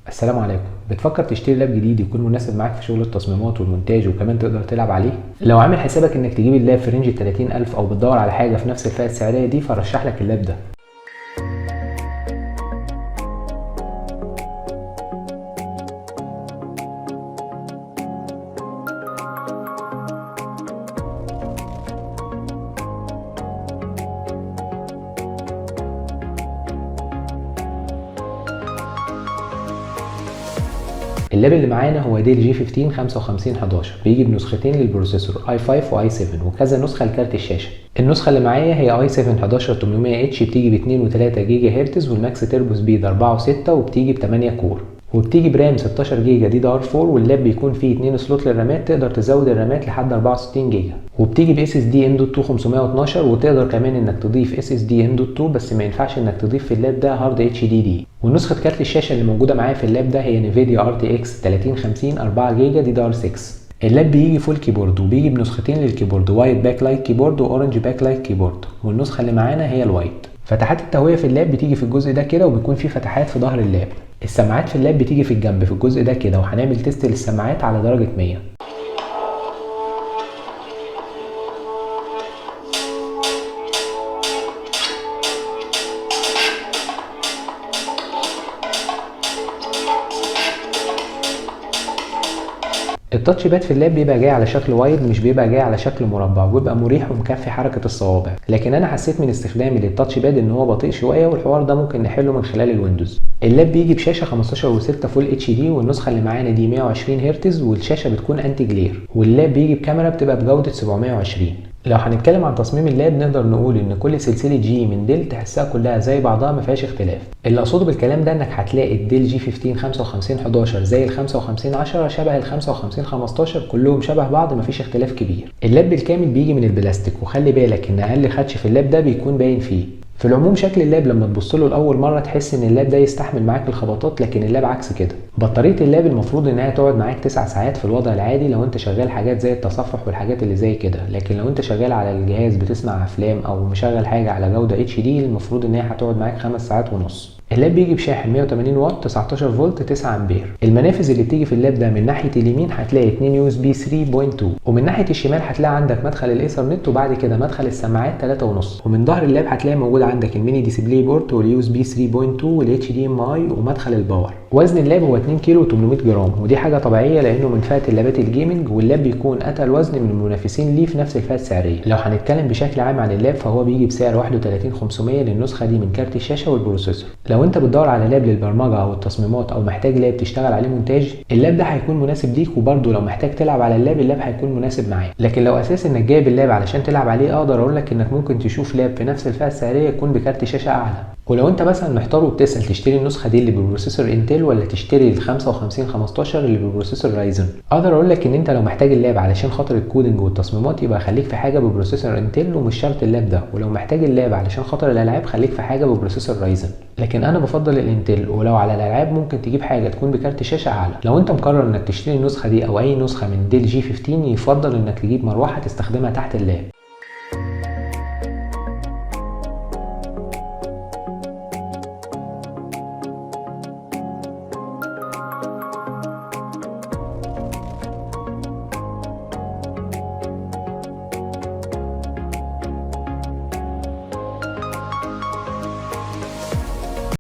السلام عليكم. بتفكر تشتري لاب جديد يكون مناسب معاك في شغل التصميمات والمونتاج وكمان تقدر تلعب عليه؟ لو عامل حسابك انك تجيب اللاب في رينج 30000 او بتدور على حاجه في نفس الفئه السعريه دي، فرشح لك اللاب ده. اللاب اللي معانا هو ديل جي 15 5511، بيجي بنسختين للبروسيسور i5 و i7 وكذا نسخه لكارت الشاشه. النسخه اللي معايا هي i7 11800H، بتيجي ب 2 و3 جيجا هرتز والماكس تيربو سبيد 4 و6 وبتيجي ب 8 كور، وبتيجي برام 16 جيجا DDR4، واللاب بيكون فيه 2 سلوت للرامات، تقدر تزود الرامات لحد 64 جيجا، وبتيجي ب SSD M.2 512، وتقدر كمان انك تضيف SSD M.2 بس ما ينفعش انك تضيف في اللاب ده هارد HDD. ونسخه كارت الشاشه اللي موجوده معايا في اللاب ده هي نيفيديا RTX 3050 4 جيجا DDR6. اللاب بيجي فول كيبورد، وبيجي بنسختين للكيبورد، وايت باك لايت كيبورد واورنج باك لايت كيبورد، والنسخه اللي معانا هي الوايت. فتحات التهويه في اللاب بتيجي في الجزء ده كده، وبيكون فيه فتحات في ظهر اللاب. السماعات في اللاب بتيجي في الجنب في الجزء ده كده، وهنعمل تيست للسماعات على درجه 100. التاتش باد في اللاب بيبقى جاي على شكل وايد، مش بيبقى جاي على شكل مربع، وبيبقى مريح ومكفي حركه الصوابع. لكن انا حسيت من استخدامي للتاتش باد ان هو بطيء شويه، والحوار ده ممكن نحله من خلال الويندوز. اللاب بيجي بشاشه 15.6 فول اتش دي، والنسخه اللي معانا دي 120 هرتز، والشاشه بتكون انتي جلير، واللاب بيجي بكاميرا بتبقى بجوده 720. لو هنتكلم عن تصميم اللاب نقدر نقول ان كل سلسله جي من ديل تحسها كلها زي بعضها، ما فيهاش اختلاف. اللي اقصده بالكلام ده انك هتلاقي الديل جي 15 5511 زي ال 5510 شبه ال 5515، كلهم شبه بعض، مفيش اختلاف كبير. اللاب بالكامل بيجي من البلاستيك، وخلي بالك ان اقل خدش في اللاب ده بيكون باين فيه. في العموم شكل اللاب لما تبص له لاول مره تحس ان اللاب ده يستحمل معاك الخبطات، لكن اللاب عكس كده. بطاريه اللاب المفروض انها تقعد معاك 9 ساعات في الوضع العادي لو انت شغال حاجات زي التصفح والحاجات اللي زي كده، لكن لو انت شغال على الجهاز بتسمع افلام او مشغل حاجه على جوده اتش دي المفروض انها هتقعد معاك 5 ساعات ونص. اللاب بيجي بشاحن 180 واط 19 فولت 9 امبير. المنافذ اللي بتيجي في اللاب ده من ناحيه اليمين هتلاقي 2 يو اس بي 3.2، ومن ناحيه الشمال هتلاقي عندك مدخل الايثرنت، وبعد كده مدخل السماعات 3.5، ومن ظهر اللاب هتلاقي موجود عندك الميني ديسبلاي بورت واليو اس بي 3.2 والاتش دي ام اي ومدخل الباور. وزن اللاب هو 2 كيلو و800 جرام، ودي حاجه طبيعيه لانه من فئه اللابات الجيمنج، واللاب بيكون اتقل وزن من المنافسين ليه في نفس الفئه السعريه. لو هنتكلم بشكل عام عن اللاب فهو بيجي بسعر 31500 للنسخه دي من كارت الشاشه والبروسيسور. لو انت بتدور على لاب للبرمجه او التصميمات او محتاج لاب تشتغل عليه مونتاج، اللاب ده هيكون مناسب ليك، وبرده لو محتاج تلعب على اللاب هيكون مناسب معاك. لكن لو اساس انك جايب اللاب علشان تلعب عليه، اقدر اقول لك انك ممكن تشوف لاب في نفس الفئه السعريه يكون بكارت شاشه اعلى. ولو انت مثلا محتار وبتسال تشتري النسخه دي اللي ببروسيسور انتل ولا تشتري ال 5515 اللي ببروسيسور رايزن، اقدر اقول لك ان انت لو محتاج اللاب علشان خاطر الكودنج والتصميمات يبقى خليك في حاجه ببروسيسور انتل ومش شرط اللاب ده، ولو محتاج اللاب علشان خاطر الالعاب خليك في حاجه ببروسيسور رايزن. لكن انا بفضل الانتل، ولو على الالعاب ممكن تجيب حاجه تكون بكارت شاشه اعلى. لو انت مقرر انك تشتري النسخه دي او اي نسخه من ديل جي 15، يفضل انك تجيب مروحه تستخدمها تحت اللاب.